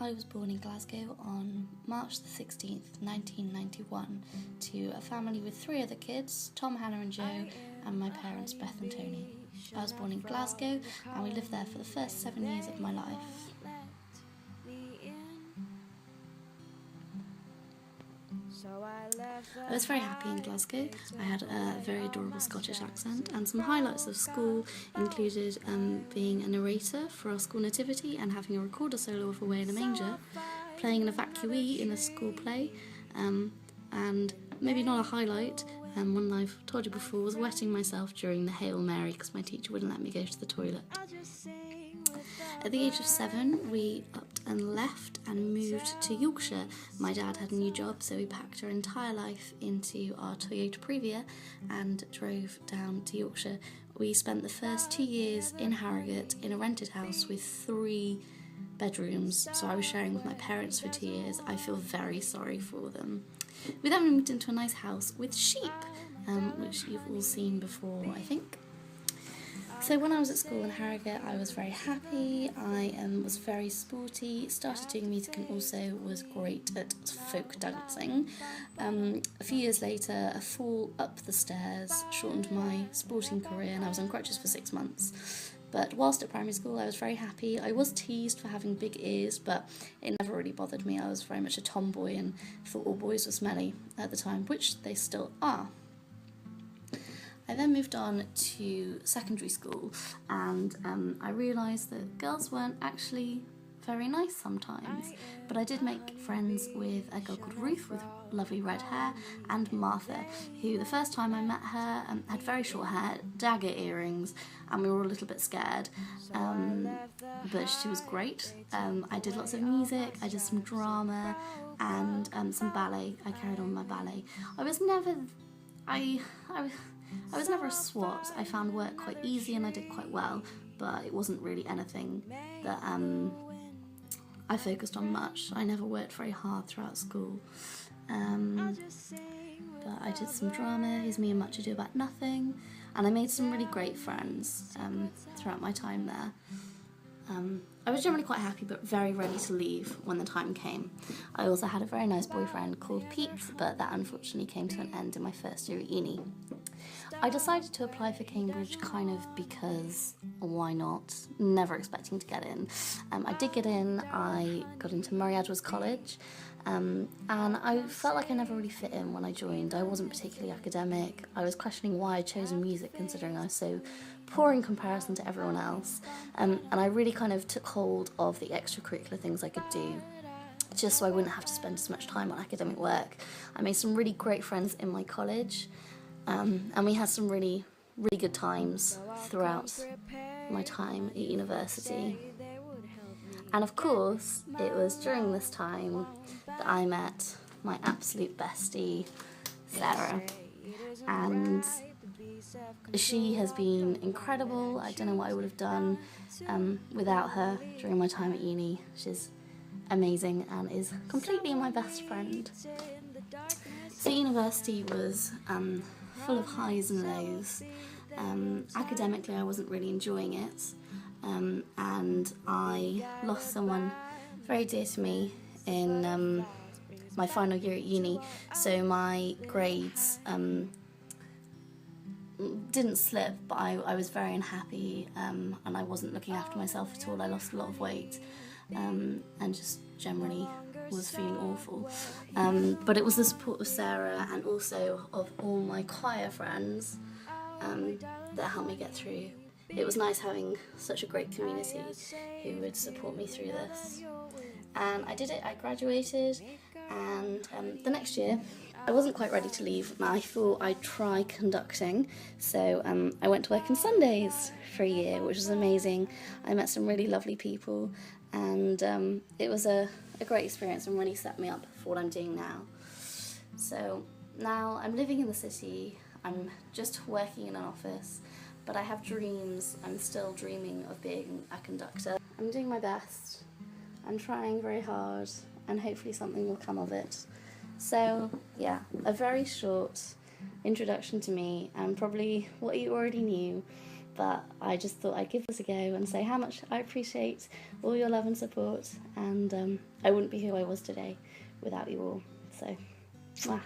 I was born in Glasgow on March the 16th, 1991, to a family with 3 other kids, Tom, Hannah and Joe, and my parents Beth and Tony. I was born in Glasgow and we lived there for the first 7 years of my life. I was very happy in Glasgow. I had a very adorable Scottish accent, and some highlights of school included being a narrator for our school nativity and having a recorder solo of Away in a Manger, playing an evacuee in a school play, and maybe not a highlight, one I've told you before, was wetting myself during the Hail Mary because my teacher wouldn't let me go to the toilet. At the age of 7, we upped and left and moved to Yorkshire. My dad had a new job, so we packed our entire life into our Toyota Previa and drove down to Yorkshire. We spent the first 2 years in Harrogate in a rented house with 3 bedrooms, so I was sharing with my parents for 2 years. I feel very sorry for them. We then moved into a nice house with sheep, which you've all seen before, I think. So when I was at school in Harrogate, I was very happy. I was very sporty, started doing music, and also was great at folk dancing. A few years later, a fall up the stairs shortened my sporting career, and I was on crutches for 6 months. But whilst at primary school, I was very happy. I was teased for having big ears, but it never really bothered me. I was very much a tomboy and thought all boys were smelly at the time, which they still are. I then moved on to secondary school, and I realised that girls weren't actually very nice sometimes, but I did make friends with a girl called Ruth with lovely red hair, and Martha, who the first time I met her had very short hair, dagger earrings, and we were all a little bit scared, but she was great. I did lots of music, I did some drama and some ballet. I carried on my ballet. I was never a swot. I found work quite easy and I did quite well, but it wasn't really anything that I focused on much. I never worked very hard throughout school. But I did some drama, Here's Me and Much Ado About Nothing, and I made some really great friends throughout my time there. I was generally quite happy but very ready to leave when the time came. I also had a very nice boyfriend called Pete, but that unfortunately came to an end in my first year at uni. I decided to apply for Cambridge kind of because why not, never expecting to get in. I did get in, I got into Murray Edwards College, and I felt like I never really fit in when I joined. I wasn't particularly academic. I was questioning why I'd chosen music considering I was so poor in comparison to everyone else, and I really kind of took hold of the extracurricular things I could do just so I wouldn't have to spend as much time on academic work. I made some really great friends in my college, and we had some really, really good times throughout my time at university. And of course, it was during this time that I met my absolute bestie, Sarah. And she has been incredible. I don't know what I would have done without her during my time at uni. She's amazing and is completely my best friend. So university was full of highs and lows. Academically, I wasn't really enjoying it, and I lost someone very dear to me in my final year at uni, so my grades didn't slip, but I was very unhappy, and I wasn't looking after myself at all. I lost a lot of weight, and just generally was feeling awful. But it was the support of Sarah and also of all my choir friends that helped me get through. It was nice having such a great community who would support me through this. And I did it, I graduated, and the next year I wasn't quite ready to leave, and I thought I'd try conducting, so I went to work on Sundays for a year, which was amazing. I met some really lovely people, and it was a great experience and really set me up for what I'm doing now. So now I'm living in the city, I'm just working in an office, but I have dreams. I'm still dreaming of being a conductor. I'm doing my best, I'm trying very hard, and hopefully something will come of it. So yeah, a very short introduction to me, and probably what you already knew, but I just thought I'd give this a go and say how much I appreciate all your love and support, and I wouldn't be who I was today without you all. So, mwah.